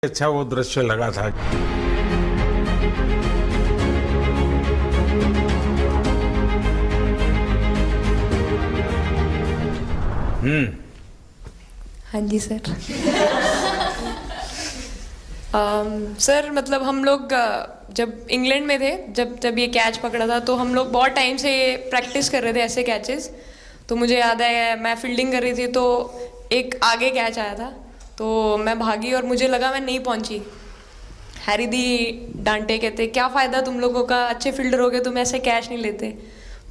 अच्छा वो दृश्य लगा था। हाँ जी सर। सर मतलब हम लोग जब इंग्लैंड में थे, जब ये कैच पकड़ा था, तो हम लोग बहुत टाइम से प्रैक्टिस कर रहे थे ऐसे कैचेस। तो मुझे याद है मैं फील्डिंग कर रही थी तो एक आगे कैच आया था, तो मैं भागी और मुझे लगा मैं नहीं पहुंची। हैरी दी डांटे, कहते क्या फ़ायदा तुम लोगों का, अच्छे फील्डर हो गए तुम ऐसे कैच नहीं लेते।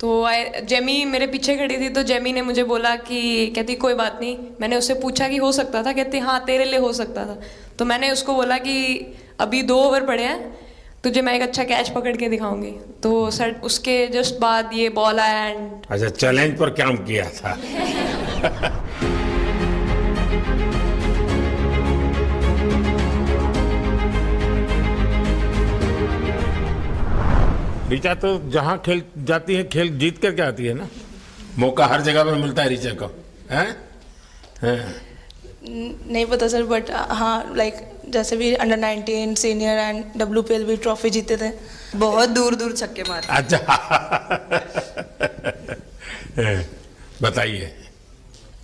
तो जेमी मेरे पीछे खड़ी थी, तो जेमी ने मुझे बोला कि कहती कोई बात नहीं। मैंने उससे पूछा कि हो सकता था, कहती हाँ तेरे लिए हो सकता था। तो मैंने उसको बोला कि अभी 2 ओवर पड़े हैं, तुझे मैं एक अच्छा कैच पकड़ के दिखाऊंगी। तो सर उसके जस्ट बाद ये बॉल आया एंड अच्छा, चैलेंज पर काम किया था। ऋचा तो जहाँ खेल जाती है खेल जीत करके आती है ना। मौका हर जगह पर मिलता है ऋचा को, हैं? नहीं पता सर, बट हाँ लाइक जैसे भी अंडर 19 सीनियर एंड WPL भी ट्रॉफी जीते थे। बहुत दूर दूर छक्के मारे। अच्छा। बताइए।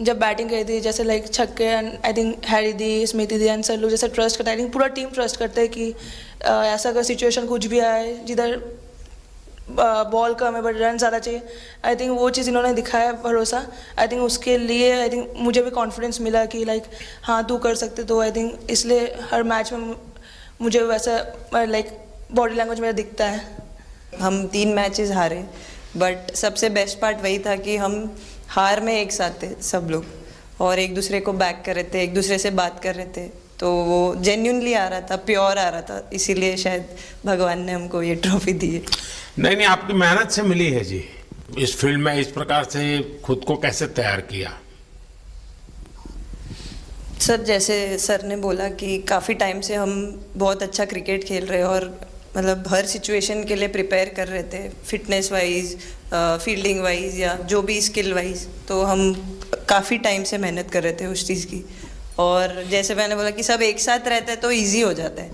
जब बैटिंग करी थी जैसे लाइक छक्के, and I think Harry the, Smriti the and sir लोग जैसे ट्रस्ट करते हैं, आई थिंक पूरा टीम ट्रस्ट करते हैं कि ऐसा अगर सिचुएशन कुछ भी आए जिधर बॉल कम है बट रन ज़्यादा चाहिए, आई थिंक वो चीज़ इन्होंने दिखाया भरोसा। आई थिंक उसके लिए आई थिंक मुझे भी कॉन्फिडेंस मिला कि लाइक हाँ तू कर सकते। तो आई थिंक इसलिए हर मैच में मुझे वैसा लाइक बॉडी लैंग्वेज मेरा दिखता है। हम 3 मैचेस हारे, बट सबसे बेस्ट पार्ट वही था कि हम हार में एक साथ थे सब लोग, और एक दूसरे को बैक कर रहे थे, एक दूसरे से बात कर रहे थे। तो वो जेन्युइनली आ रहा था, प्योर आ रहा था, इसीलिए शायद भगवान ने हमको ये ट्रॉफी दी है। नहीं, आपकी मेहनत से मिली है जी। इस फील्ड में इस प्रकार से खुद को कैसे तैयार किया? सर जैसे सर ने बोला कि काफ़ी टाइम से हम बहुत अच्छा क्रिकेट खेल रहे हैं, और मतलब हर सिचुएशन के लिए प्रिपेयर कर रहे थे, फिटनेस वाइज, फील्डिंग वाइज या जो भी स्किल वाइज। तो हम काफ़ी टाइम से मेहनत कर रहे थे उस चीज़ की। और जैसे मैंने बोला कि सब एक साथ रहते हैं तो इजी हो जाता है।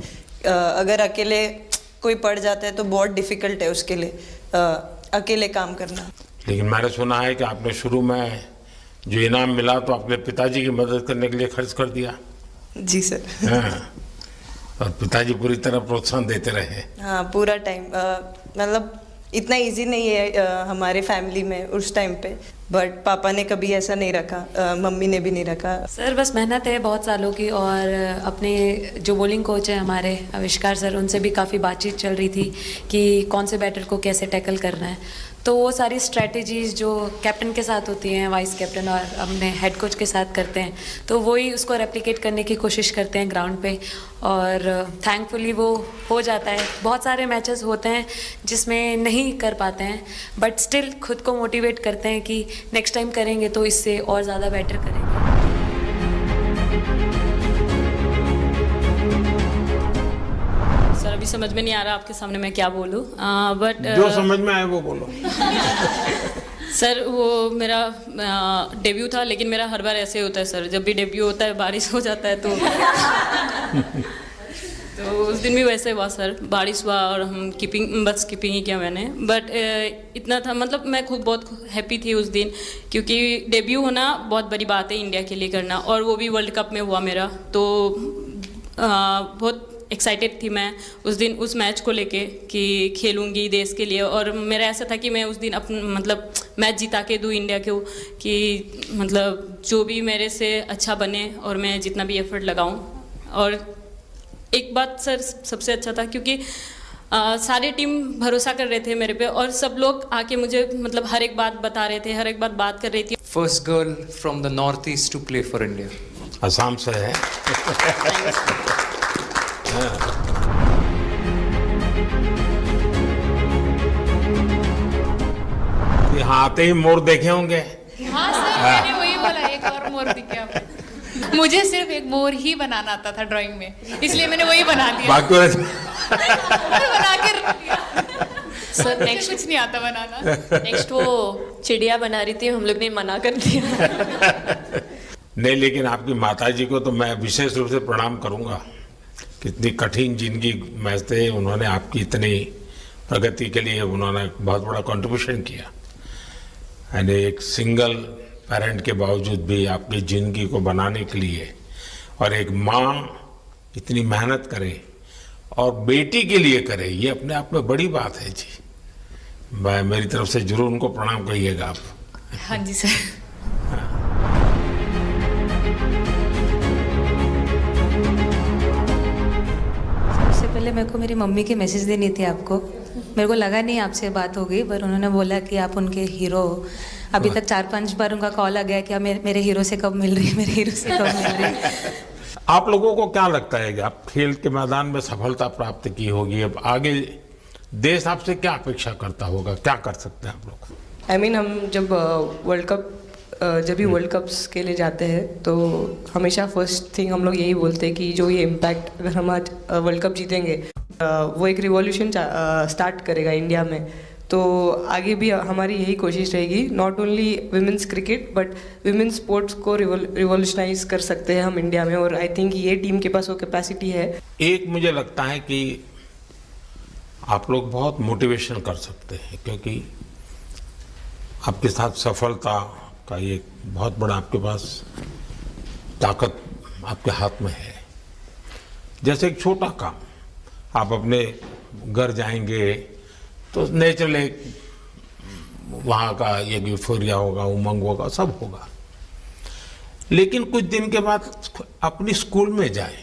अगर अकेले कोई पड़ जाता है तो बहुत डिफिकल्ट है उसके लिए अकेले काम करना। लेकिन मैंने सुना है कि आपने शुरू में जो इनाम मिला तो अपने पिताजी की मदद करने के लिए खर्च कर दिया। जी सर। हाँ, और पिताजी पूरी तरह प्रोत्साहन देते रहे। हाँ, पूरा टाइम। मतलब इतना इजी नहीं है हमारे फैमिली में उस टाइम पे, बट पापा ने कभी ऐसा नहीं रखा, मम्मी ने भी नहीं रखा। सर बस मेहनत है बहुत सालों की, और अपने जो बॉलिंग कोच है हमारे आविष्कार सर, उनसे भी काफ़ी बातचीत चल रही थी कि कौन से बैटर को कैसे टैकल करना है। तो वो सारी स्ट्रेटजीज जो कैप्टन के साथ होती हैं, वाइस कैप्टन और अपने हेड कोच के साथ करते हैं, तो वही उसको रेप्लिकेट करने की कोशिश करते हैं ग्राउंड पे, और थैंकफुली वो हो जाता है। बहुत सारे मैचेस होते हैं जिसमें नहीं कर पाते हैं, बट स्टिल खुद को मोटिवेट करते हैं कि नेक्स्ट टाइम करेंगे तो इससे और ज़्यादा बेटर करेंगे। सर अभी समझ में नहीं आ रहा आपके सामने मैं क्या बोलूं, बट जो समझ में आए वो बोलो। सर वो मेरा डेब्यू था, लेकिन मेरा हर बार ऐसे होता है सर, जब भी डेब्यू होता है बारिश हो जाता है तो उस दिन भी वैसे हुआ सर, बारिश हुआ और हम बस कीपिंग ही किया मैंने। बट इतना था, मतलब मैं खुद बहुत हैप्पी थी उस दिन, क्योंकि डेब्यू होना बहुत बड़ी बात है इंडिया के लिए करना, और वो भी वर्ल्ड कप में हुआ मेरा। तो बहुत एक्साइटेड थी मैं उस दिन उस मैच को लेके कि खेलूंगी देश के लिए, और मेरा ऐसा था कि मैं उस दिन मतलब मैच जिता के दूँ इंडिया को, कि मतलब जो भी मेरे से अच्छा बने और मैं जितना भी एफर्ट लगाऊं। और एक बात सर सबसे अच्छा था, क्योंकि सारे टीम भरोसा कर रहे थे मेरे पे, और सब लोग आके मुझे मतलब हर एक बात बता रहे थे, हर एक बात कर रही थी। First girl from the north east to play for India. Assam से है। यहाँ आते ही मोर देखे होंगे। हाँ सर, मैंने वही बोला, एक और मोर दिखा। मुझे सिर्फ एक मोर ही बनाना आता था ड्राइंग में, इसलिए मैंने वही बना दिया। बाकी बना के रख दिया। सर नेक्स्ट कुछ नहीं आता बनाना। नेक्स्ट वो चिड़िया बना रही थी, हम लोग ने मना कर दिया। नहीं, लेकिन आपकी माताजी को तो मैं विशेष रूप से प्रणाम करूंगा। कितनी कठिन जिंदगी में थे, उन्होंने आपकी इतनी प्रगति के लिए उन्होंने बहुत बड़ा कंट्रीब्यूशन किया। यानी एक सिंगल पेरेंट के बावजूद भी आपकी ज़िंदगी को बनाने के लिए, और एक माँ इतनी मेहनत करे और बेटी के लिए करे, ये अपने आप में बड़ी बात है जी। मैं मेरी तरफ से जरूर उनको प्रणाम कहिएगा आप। हाँ जी सर। सबसे पहले मेरे को मेरी मम्मी की मैसेज देनी थी आपको। मेरे को लगा नहीं आपसे बात हो गई, पर उन्होंने बोला कि आप उनके हीरो हो। अभी तक 4-5 बार उनका कॉल आ गया कि आप मेरे हीरो से कब मिल रही है, मेरे हीरो से कब मिल रही है। आप लोगों को क्या लगता है कि आप खेल के मैदान में सफलता प्राप्त की होगी, अब आगे देश आपसे क्या अपेक्षा करता होगा, क्या कर सकते हैं आप लोग? हम जब जब भी वर्ल्ड कप्स के लिए जाते हैं तो हमेशा फर्स्ट थिंग हम लोग यही बोलते हैं कि जो ये इम्पैक्ट, अगर हम आज वर्ल्ड कप जीतेंगे वो एक रिवॉल्यूशन स्टार्ट करेगा इंडिया में। तो आगे भी हमारी यही कोशिश रहेगी, not only women's cricket but women's sports को रिवॉल्यूशनाइज कर सकते हैं हम इंडिया में, और आई थिंक ये टीम के पास वो कैपेसिटी है। एक मुझे लगता है कि आप लोग बहुत मोटिवेशन कर सकते हैं, क्योंकि आपके साथ सफलता का एक बहुत बड़ा आपके पास ताकत आपके हाथ में है। जैसे एक छोटा काम, आप अपने घर जाएंगे तो नेचुरल एक वहाँ का एक यूफोरिया होगा, उमंग होगा, सब होगा। लेकिन कुछ दिन के बाद अपनी स्कूल में जाएं,